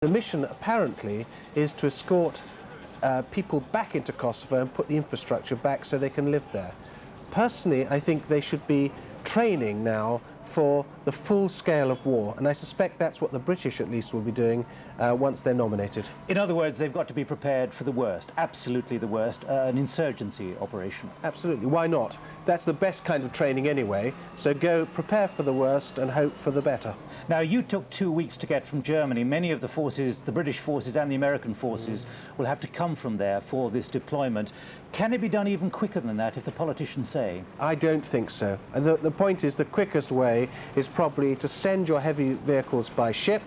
The mission apparently is to escort people back into Kosovo and put the infrastructure back so they can live there. Personally, I think they should be training now for the full scale of war, and I suspect that's what the British at least will be doing once they're nominated. In other words, they've got to be prepared for the worst, absolutely the worst, an insurgency operation. Absolutely, why not? That's the best kind of training anyway, so go prepare for the worst and hope for the better. Now, you took 2 weeks to get from Germany. Many of the forces, the British forces and the American forces, will have to come from there for this deployment. Can it be done even quicker than that, if the politicians say? I don't think so. The point is the quickest way is probably to send your heavy vehicles by ship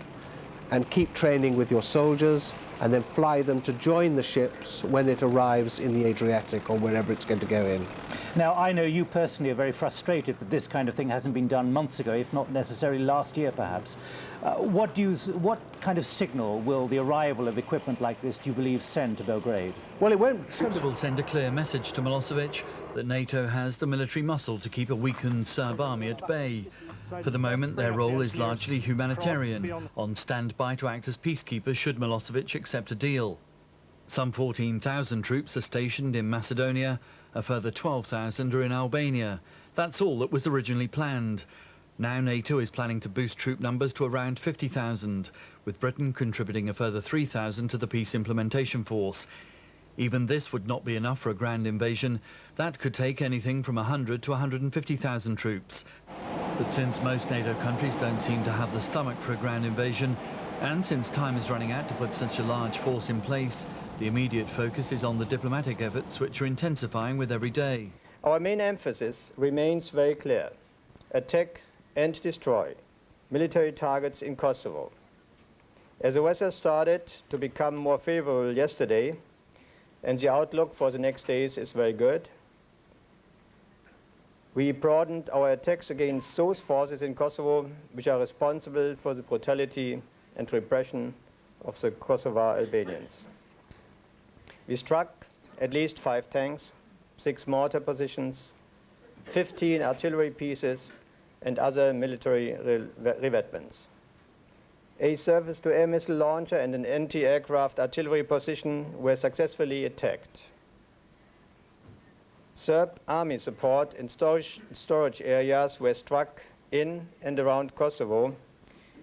and keep training with your soldiers and then fly them to join the ships when it arrives in the Adriatic or wherever it's going to go in. Now, I know you personally are very frustrated that this kind of thing hasn't been done months ago, if not necessarily last year, perhaps. What kind of signal will the arrival of equipment like this, do you believe, send to Belgrade? Well, it won't. This will send a clear message to Milosevic that NATO has the military muscle to keep a weakened Serb army at bay. For the moment, their role is largely humanitarian, on standby to act as peacekeepers should Milosevic accept a deal. Some 14,000 troops are stationed in Macedonia, a further 12,000 are in Albania. That's all that was originally planned. Now NATO is planning to boost troop numbers to around 50,000, with Britain contributing a further 3,000 to the Peace Implementation Force. Even this would not be enough for a grand invasion. That could take anything from 100 to 150,000 troops. But since most NATO countries don't seem to have the stomach for a grand invasion, and since time is running out to put such a large force in place, the immediate focus is on the diplomatic efforts, which are intensifying with every day. Our main emphasis remains very clear: attack and destroy military targets in Kosovo. As the weather started to become more favorable yesterday, and the outlook for the next days is very good, we broadened our attacks against those forces in Kosovo which are responsible for the brutality and repression of the Kosovar Albanians. We struck at least 5 tanks, 6 mortar positions, 15 artillery pieces, and other military revetments. A surface-to-air missile launcher and an anti-aircraft artillery position were successfully attacked. Serb army support and storage areas were struck in and around Kosovo,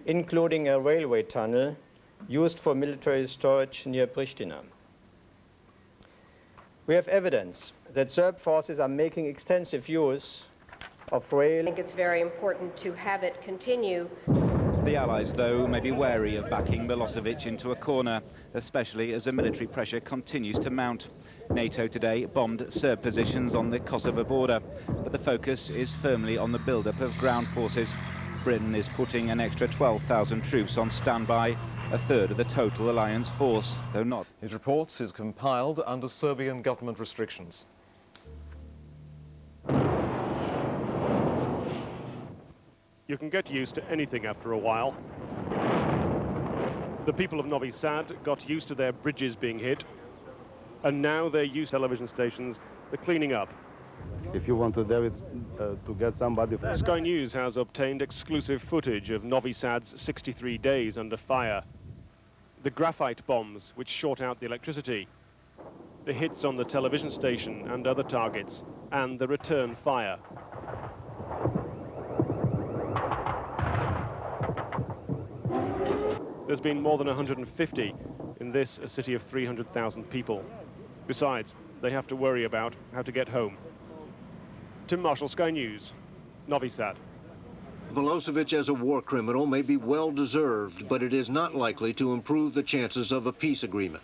including a railway tunnel used for military storage near Pristina. We have evidence that Serb forces are making extensive use of rail. I think it's very important to have it continue. The Allies, though, may be wary of backing Milosevic into a corner, especially as the military pressure continues to mount. NATO today bombed Serb positions on the Kosovo border, but the focus is firmly on the build-up of ground forces. Britain is putting an extra 12,000 troops on standby, a third of the total alliance force, though not. His reports is compiled under Serbian government restrictions. You can get used to anything after a while. The people of Novi Sad got used to their bridges being hit, and now they're used to television stations, the cleaning up. If you want to do it, to get somebody... Sky News has obtained exclusive footage of Novi Sad's 63 days under fire. The graphite bombs which short out the electricity, the hits on the television station and other targets, and the return fire. There's been more than 150 in this, a city of 300,000 people. Besides, they have to worry about how to get home. Tim Marshall, Sky News, Novi Sad. Milosevic as a war criminal may be well-deserved, but it is not likely to improve the chances of a peace agreement.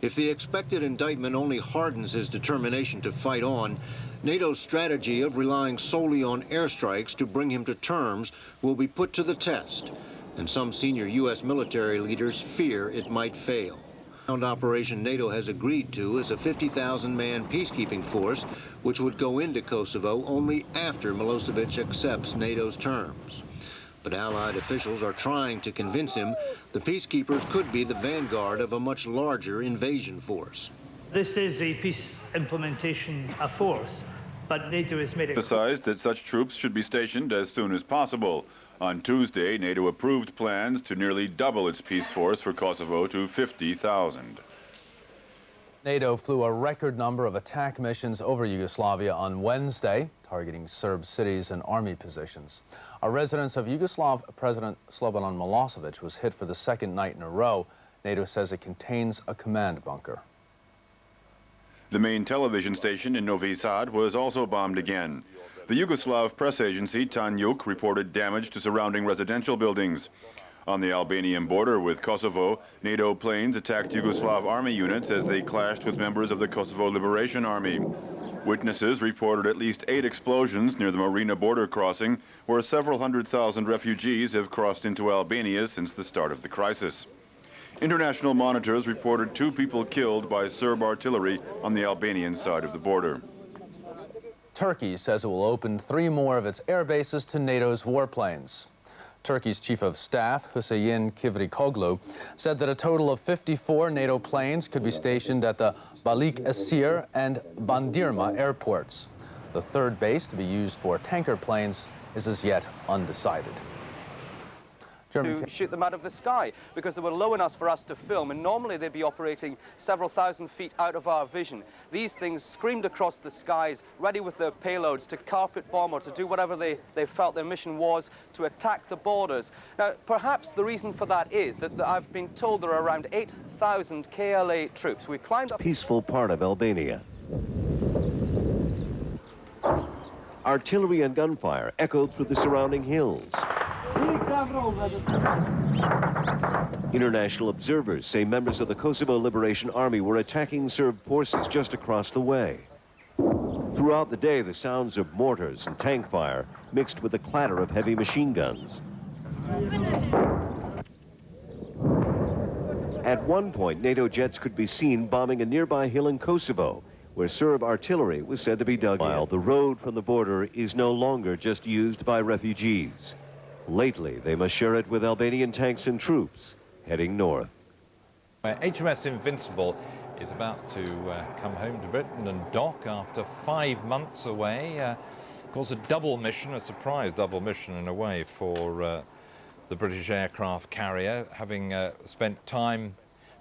If the expected indictment only hardens his determination to fight on, NATO's strategy of relying solely on airstrikes to bring him to terms will be put to the test, and some senior U.S. military leaders fear it might fail. The ground operation NATO has agreed to is a 50,000-man peacekeeping force, which would go into Kosovo only after Milosevic accepts NATO's terms. But Allied officials are trying to convince him the peacekeepers could be the vanguard of a much larger invasion force. This is a peace implementation force, but NATO has made it... emphasized that such troops should be stationed as soon as possible. On Tuesday, NATO approved plans to nearly double its peace force for Kosovo to 50,000. NATO flew a record number of attack missions over Yugoslavia on Wednesday, targeting Serb cities and army positions. A residence of Yugoslav President Slobodan Milosevic was hit for the second night in a row. NATO says it contains a command bunker. The main television station in Novi Sad was also bombed again. The Yugoslav press agency Tanjug reported damage to surrounding residential buildings. On the Albanian border with Kosovo, NATO planes attacked Yugoslav army units as they clashed with members of the Kosovo Liberation Army. Witnesses reported at least 8 explosions near the Marina border crossing, where several 100,000 refugees have crossed into Albania since the start of the crisis. International monitors reported 2 people killed by Serb artillery on the Albanian side of the border. Turkey says it will open 3 more of its air bases to NATO's warplanes. Turkey's Chief of Staff, Hüseyin Kivrikoglu, said that a total of 54 NATO planes could be stationed at the Balik Esir and Bandirma airports. The 3rd base, to be used for tanker planes, is as yet undecided. To shoot them out of the sky because they were low enough for us to film, and normally they'd be operating several thousand feet out of our vision. These things screamed across the skies, ready with their payloads to carpet bomb or to do whatever they felt their mission was, to attack the borders. Now, perhaps the reason for that is that I've been told there are around 8,000 KLA troops. We climbed up... Peaceful part of Albania. Artillery and gunfire echoed through the surrounding hills. International observers say members of the Kosovo Liberation Army were attacking Serb forces just across the way. Throughout the day, the sounds of mortars and tank fire mixed with the clatter of heavy machine guns. At one point, NATO jets could be seen bombing a nearby hill in Kosovo, where Serb artillery was said to be dug in. While the road from the border is no longer just used by refugees. Lately, they must share it with Albanian tanks and troops heading north. HMS Invincible is about to come home to Britain and dock after 5 months away. Of course, a double mission, a surprise double mission in a way for the British aircraft carrier, having spent time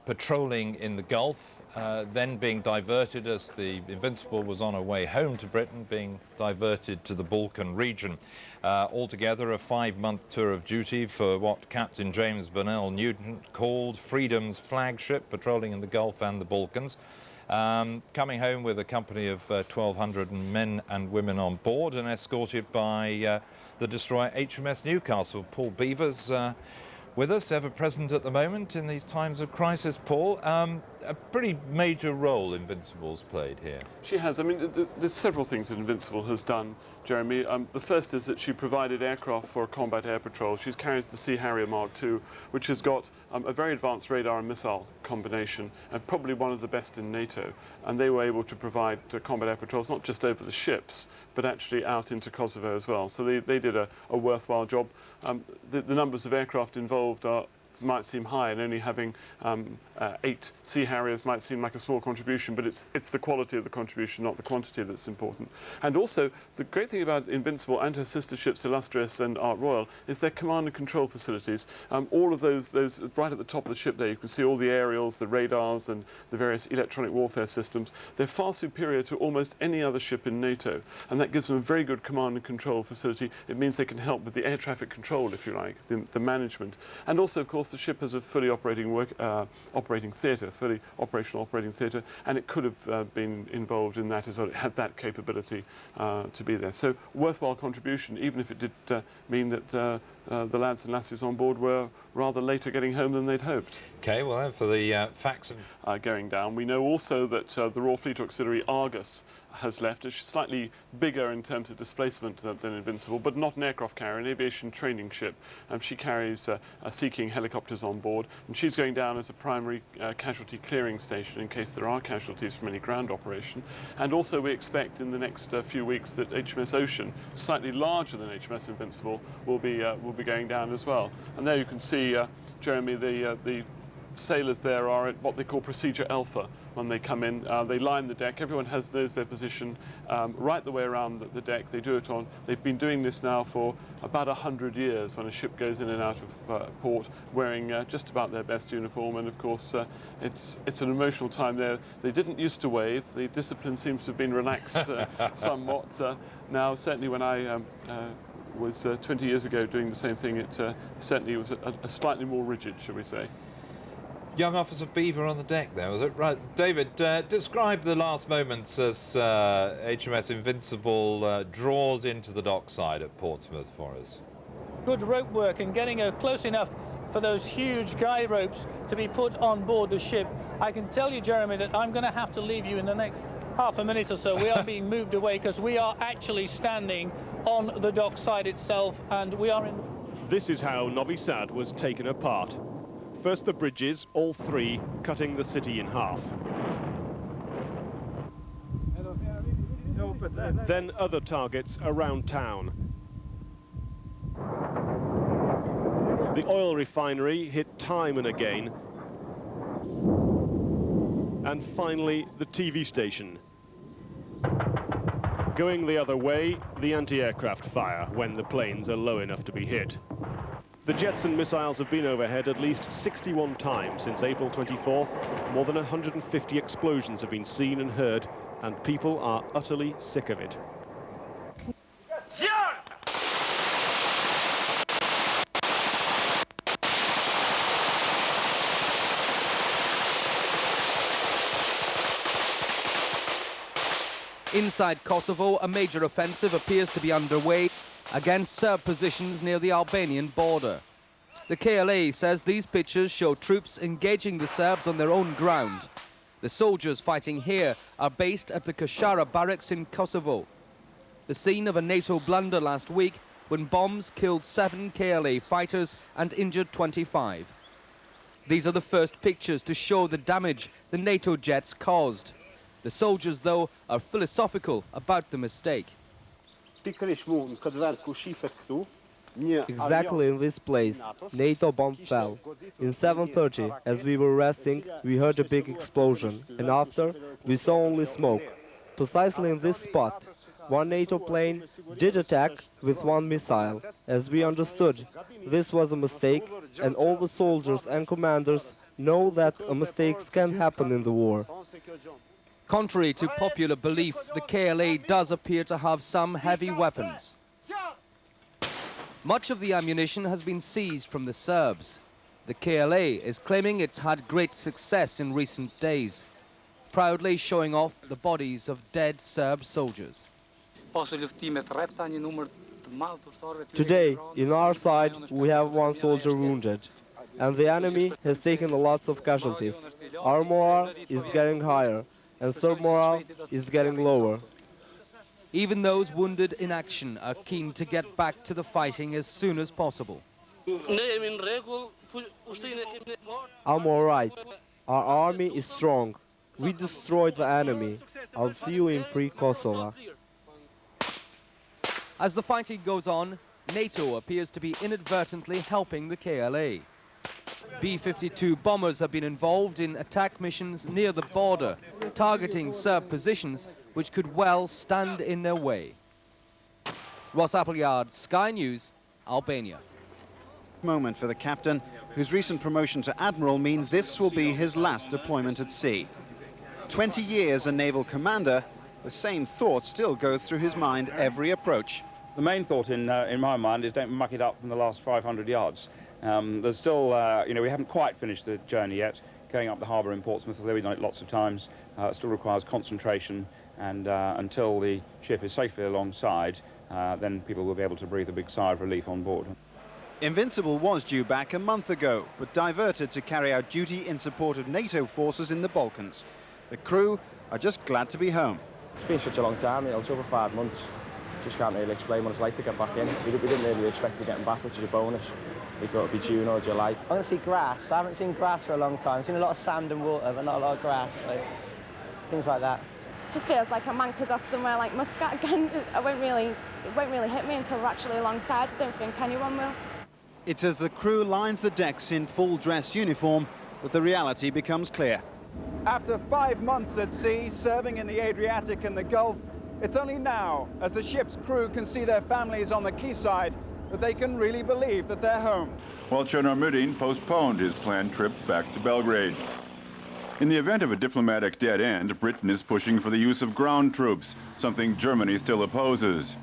patrolling in the Gulf, then being diverted as the Invincible was on her way home to Britain, being diverted to the Balkan region. Altogether a 5-month tour of duty for what Captain James Burnell Newton called Freedom's flagship, patrolling in the Gulf and the Balkans. Coming home with a company of 1,200 men and women on board and escorted by the destroyer HMS Newcastle. Paul Beavers with us, ever present at the moment in these times of crisis. Paul, a pretty major role Invincible's played here. She has. I mean, there's several things that Invincible has done, Jeremy. The first is that she provided aircraft for combat air patrol. She carries the Sea Harrier Mark II, which has got a very advanced radar and missile combination, and probably one of the best in NATO. And they were able to provide combat air patrols, not just over the ships, but actually out into Kosovo as well. So they did a worthwhile job. The numbers of aircraft involved might seem high, and only having 8 Sea Harriers might seem like a small contribution, but it's the quality of the contribution, not the quantity, that's important. And also, the great thing about Invincible and her sister ships Illustrious and Art Royal is their command and control facilities. All of those right at the top of the ship there, you can see all the aerials, the radars, and the various electronic warfare systems. They're far superior to almost any other ship in NATO, and that gives them a very good command and control facility. It means they can help with the air traffic control, if you like, the management. And also, of course, the ship has a fully operating operating theatre, fully operational operating theatre, and it could have been involved in that as well. It had that capability to be there. So, worthwhile contribution, even if it did mean that the lads and lasses on board were rather later getting home than they'd hoped. Okay, well, then for the facts going down, we know also that the Royal Fleet Auxiliary Argus has left. It's slightly bigger in terms of displacement than Invincible, but not an aircraft carrier, an aviation training ship. She carries Sea King helicopters on board, and she's going down as a primary casualty clearing station in case there are casualties from any ground operation. And also we expect in the next few weeks that HMS Ocean, slightly larger than HMS Invincible, will be going down as well. And there you can see, Jeremy, the sailors there are at what they call procedure alpha. When they come in, they line the deck. Everyone knows their position right the way around the deck. They do it on. They've been doing this now for about 100 years. When a ship goes in and out of port, wearing just about their best uniform, and of course, it's an emotional time there. They didn't used to wave. The discipline seems to have been relaxed somewhat now. Certainly, when I was 20 years ago doing the same thing, it certainly was a slightly more rigid, shall we say. Young Officer Beaver on the deck there, was it? Right, David, describe the last moments as HMS Invincible draws into the dockside at Portsmouth for us. Good rope work and getting her close enough for those huge guy ropes to be put on board the ship. I can tell you, Jeremy, that I'm going to have to leave you in the next half a minute or so. We are being moved away because we are actually standing on the dockside itself, and we are in... This is how Novi Sad was taken apart. First the bridges, all three, cutting the city in half. Then other targets around town. The oil refinery hit time and again. And finally, the TV station. Going the other way, the anti-aircraft fire when the planes are low enough to be hit. The jets and missiles have been overhead at least 61 times since April 24th. More than 150 explosions have been seen and heard, and people are utterly sick of it. Inside Kosovo, a major offensive appears to be underway against Serb positions near the Albanian border. The KLA says these pictures show troops engaging the Serbs on their own ground. The soldiers fighting here are based at the Košara barracks in Kosovo, the scene of a NATO blunder last week when bombs killed 7 KLA fighters and injured 25. These are the first pictures to show the damage the NATO jets caused. The soldiers, though, are philosophical about the mistake. Exactly in this place, NATO bomb fell. In 7:30, as we were resting, we heard a big explosion, and after, we saw only smoke. Precisely in this spot, one NATO plane did attack with one missile. As we understood, this was a mistake, and all the soldiers and commanders know that mistakes can happen in the war. Contrary to popular belief, the KLA does appear to have some heavy weapons. Much of the ammunition has been seized from the Serbs. The KLA is claiming it's had great success in recent days, proudly showing off the bodies of dead Serb soldiers. Today, in our side, we have one soldier wounded, and the enemy has taken lots of casualties. Our morale is getting higher, and Serb morale is getting lower. Even those wounded in action are keen to get back to the fighting as soon as possible. I'm all right. Our army is strong. We destroyed the enemy. I'll see you in pre-Kosovo. As the fighting goes on, NATO appears to be inadvertently helping the KLA. B-52 bombers have been involved in attack missions near the border, targeting Serb positions which could well stand in their way. Ross Appleyard, Sky News, Albania. Moment for the captain, whose recent promotion to Admiral means this will be his last deployment at sea. 20 years a naval commander, the same thought still goes through his mind every approach. The main thought in my mind is don't muck it up from the last 500 yards. There's still, we haven't quite finished the journey yet. Going up the harbour in Portsmouth, although we've done it lots of times, it still requires concentration, and until the ship is safely alongside, then people will be able to breathe a big sigh of relief on board. Invincible was due back a month ago, but diverted to carry out duty in support of NATO forces in the Balkans. The crew are just glad to be home. It's been such a long time, it's over 5 months. Just can't really explain what it's like to get back in. We didn't really expect to be getting back, which is a bonus. We thought it'd be June or July. I want to see grass. I haven't seen grass for a long time. I've seen a lot of sand and water, but not a lot of grass, so things like that. Just feels like I'm anchored off somewhere like Muscat again. It won't really hit me until we're actually alongside. I don't think anyone will. It's as the crew lines the decks in full dress uniform that the reality becomes clear. After 5 months at sea, serving in the Adriatic and the Gulf, it's only now, as the ship's crew can see their families on the quayside, that they can really believe that they're home. While Chernomyrdin postponed his planned trip back to Belgrade. In the event of a diplomatic dead end, Britain is pushing for the use of ground troops, something Germany still opposes.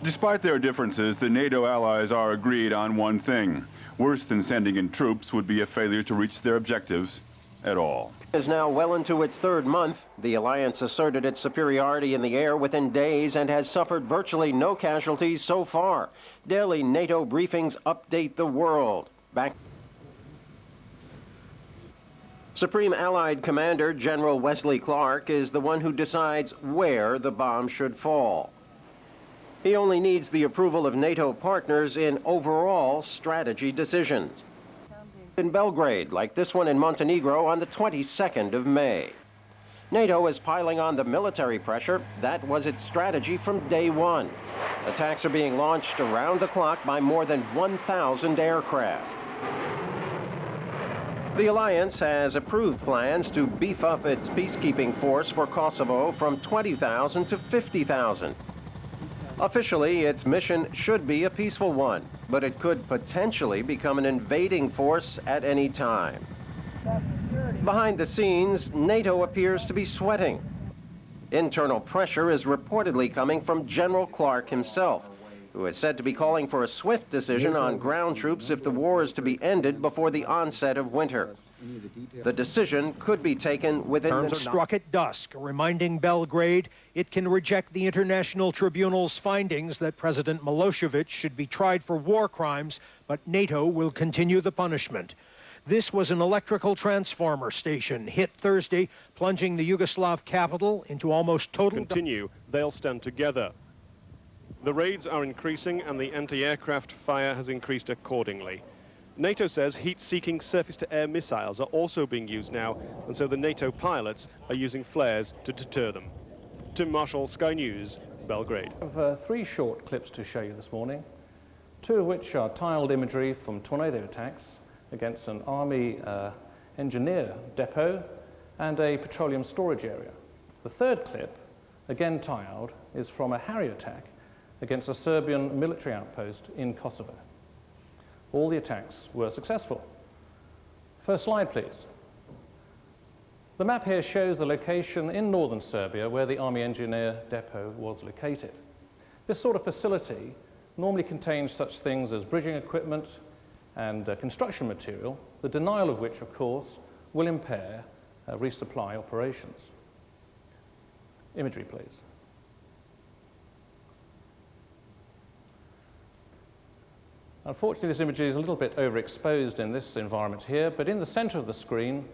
Despite their differences, the NATO allies are agreed on one thing. Worse than sending in troops would be a failure to reach their objectives at all. Is now well into its 3rd month. The alliance asserted its superiority in the air within days and has suffered virtually no casualties so far. Daily NATO briefings update the world. Back. Supreme Allied Commander General Wesley Clark is the one who decides where the bomb should fall. He only needs the approval of NATO partners in overall strategy decisions. In Belgrade, like this one in Montenegro on the 22nd of May. NATO is piling on the military pressure. That was its strategy from day one. Attacks are being launched around the clock by more than 1,000 aircraft. The alliance has approved plans to beef up its peacekeeping force for Kosovo from 20,000 to 50,000. Officially, its mission should be a peaceful one, but it could potentially become an invading force at any time. Behind the scenes, NATO appears to be sweating. Internal pressure is reportedly coming from General Clark himself, who is said to be calling for a swift decision on ground troops if the war is to be ended before the onset of winter. The decision could be taken within terms struck at dusk, reminding Belgrade it can reject the International Tribunal's findings that President Milosevic should be tried for war crimes, but NATO will continue the punishment. This was an electrical transformer station hit Thursday, plunging the Yugoslav capital into almost total... Continue, they'll stand together. The raids are increasing and the anti-aircraft fire has increased accordingly. NATO says heat-seeking surface-to-air missiles are also being used now, and so the NATO pilots are using flares to deter them. Tim Marshall, Sky News, Belgrade. I have 3 short clips to show you this morning, 2 of which are tiled imagery from tornado attacks against an army engineer depot and a petroleum storage area. The 3rd clip, again tiled, is from a Harrier attack against a Serbian military outpost in Kosovo. All the attacks were successful. First slide, please. The map here shows the location in northern Serbia where the Army Engineer Depot was located. This sort of facility normally contains such things as bridging equipment and construction material, the denial of which, of course, will impair resupply operations. Imagery, please. Unfortunately, this imagery is a little bit overexposed in this environment here, but in the center of the screen,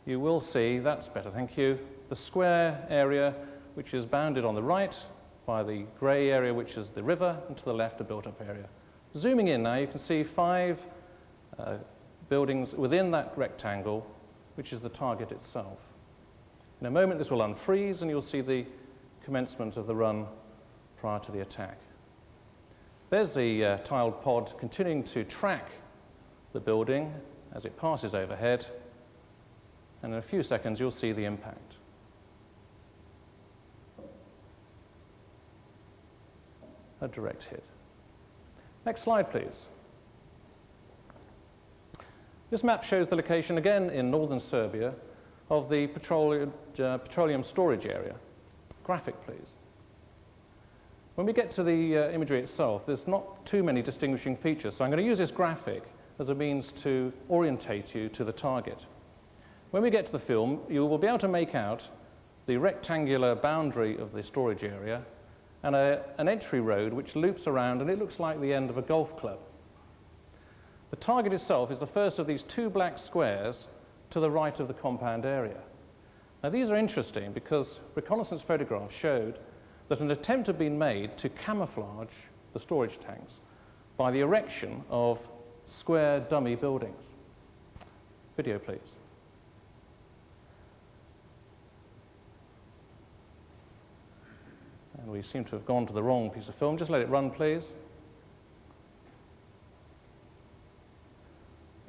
you will see, that's better, thank you, the square area, which is bounded on the right by the gray area, which is the river, and to the left, a built-up area. Zooming in now, you can see 5 buildings within that rectangle, which is the target itself. In a moment, this will unfreeze, and you'll see the commencement of the run prior to the attack. There's the tiled pod continuing to track the building as it passes overhead, and in a few seconds you'll see the impact. A direct hit. Next slide, please. This map shows the location, again in northern Serbia, of the petroleum storage area. Graphic, please. When we get to the imagery itself, there's not too many distinguishing features, so I'm going to use this graphic as a means to orientate you to the target. When we get to the film, you will be able to make out the rectangular boundary of the storage area and an entry road which loops around, and it looks like the end of a golf club. The target itself is the first of these 2 black squares to the right of the compound area. Now, these are interesting because reconnaissance photographs showed that an attempt had been made to camouflage the storage tanks by the erection of square dummy buildings. Video, please. And we seem to have gone to the wrong piece of film. Just let it run, please.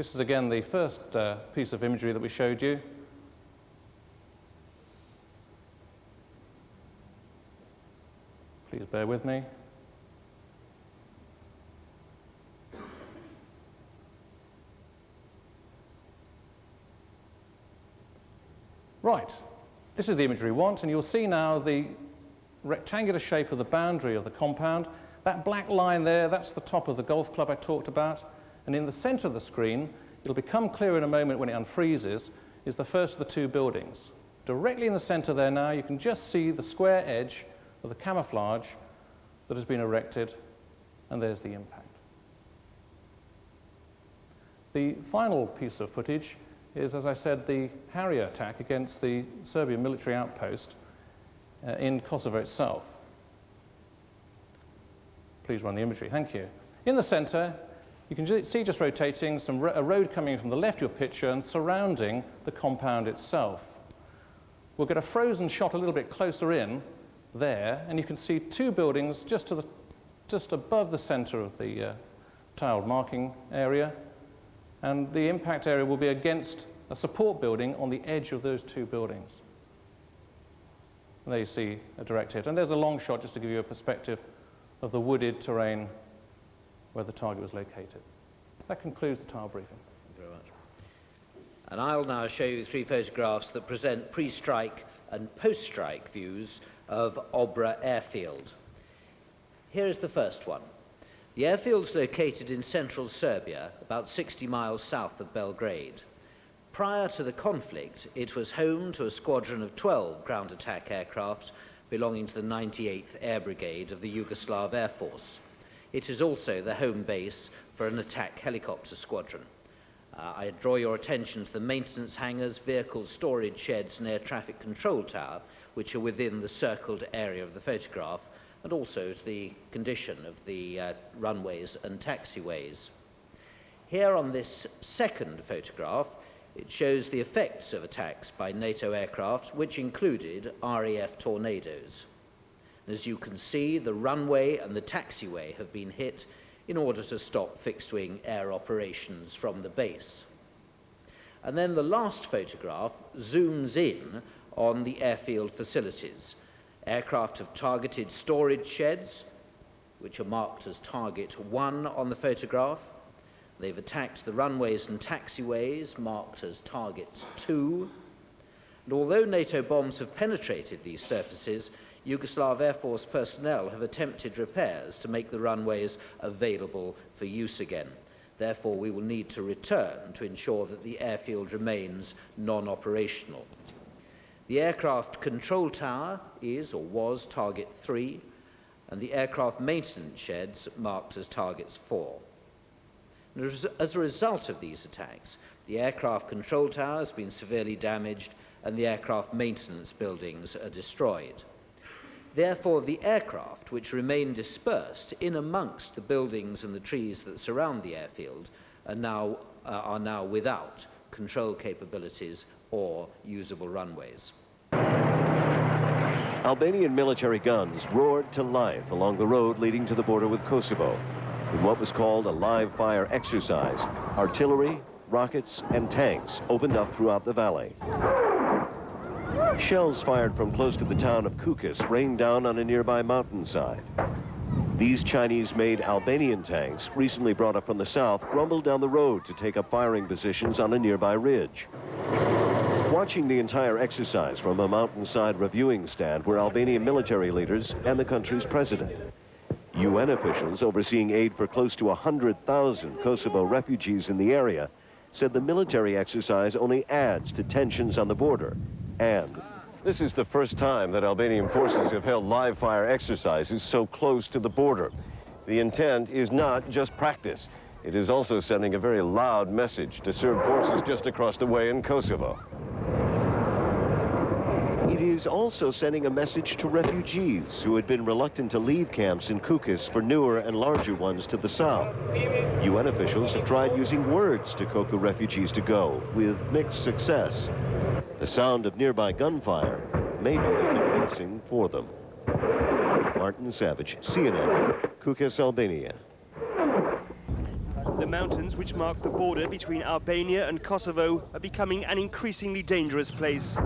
This is again the first piece of imagery that we showed you. Please bear with me. Right, this is the imagery we want, and you'll see now the rectangular shape of the boundary of the compound. That black line there, that's the top of the golf club I talked about, and in the center of the screen, it'll become clear in a moment when it unfreezes, is the first of the two buildings. Directly in the center there now, you can just see the square edge of the camouflage that has been erected, and there's the impact. The final piece of footage is, as I said, the Harrier attack against the Serbian military outpost in Kosovo itself. Please run the imagery, thank you. In the center, you can see just rotating a road coming from the left of your picture and surrounding the compound itself. We'll get a frozen shot a little bit closer in there, and you can see two buildings just above the center of the tiled marking area. And the impact area will be against a support building on the edge of those two buildings. And there you see a direct hit. And there's a long shot just to give you a perspective of the wooded terrain where the target was located. That concludes the tower briefing. Thank you very much. And I'll now show you three photographs that present pre-strike and post-strike views of Obra airfield. Here is the first one. The airfield is located in central Serbia, about 60 miles south of Belgrade. Prior to the conflict, it was home to a squadron of 12 ground attack aircraft belonging to the 98th Air Brigade of the Yugoslav Air Force. It is also the home base for an attack helicopter squadron. I draw your attention to the maintenance hangars, vehicle storage sheds and air traffic control tower, which are within the circled area of the photograph, and also to the condition of the runways and taxiways. Here on this second photograph, it shows the effects of attacks by NATO aircraft, which included RAF Tornadoes. As you can see, the runway and the taxiway have been hit in order to stop fixed-wing air operations from the base. And then the last photograph zooms in on the airfield facilities. Aircraft have targeted storage sheds, which are marked as target 1 on the photograph. They've attacked the runways and taxiways, marked as targets 2. And although NATO bombs have penetrated these surfaces, Yugoslav Air Force personnel have attempted repairs to make the runways available for use again. Therefore, we will need to return to ensure that the airfield remains non-operational. The aircraft control tower is or was target 3, and the aircraft maintenance sheds marked as targets 4. As a result of these attacks, the aircraft control tower has been severely damaged and the aircraft maintenance buildings are destroyed. Therefore, the aircraft, which remain dispersed in amongst the buildings and the trees that surround the airfield, are now without control capabilities or usable runways. Albanian military guns roared to life along the road leading to the border with Kosovo in what was called a live fire exercise. Artillery, rockets, and tanks opened up throughout the valley. Shells fired from close to the town of Kukës rained down on a nearby mountainside. These Chinese-made Albanian tanks, recently brought up from the south, rumbled down the road to take up firing positions on a nearby ridge. Watching the entire exercise from a mountainside reviewing stand were Albanian military leaders and the country's president. UN officials overseeing aid for close to 100,000 Kosovo refugees in the area said the military exercise only adds to tensions on the border. And this is the first time that Albanian forces have held live fire exercises so close to the border. The intent is not just practice. It is also sending a very loud message to Serb forces just across the way in Kosovo. It is also sending a message to refugees who had been reluctant to leave camps in Kukës for newer and larger ones to the south. UN officials have tried using words to coax the refugees to go, with mixed success. The sound of nearby gunfire may be the convincing for them. Martin Savage, CNN, Kukës, Albania. The mountains which mark the border between Albania and Kosovo are becoming an increasingly dangerous place.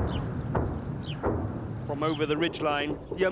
From over the ridgeline, the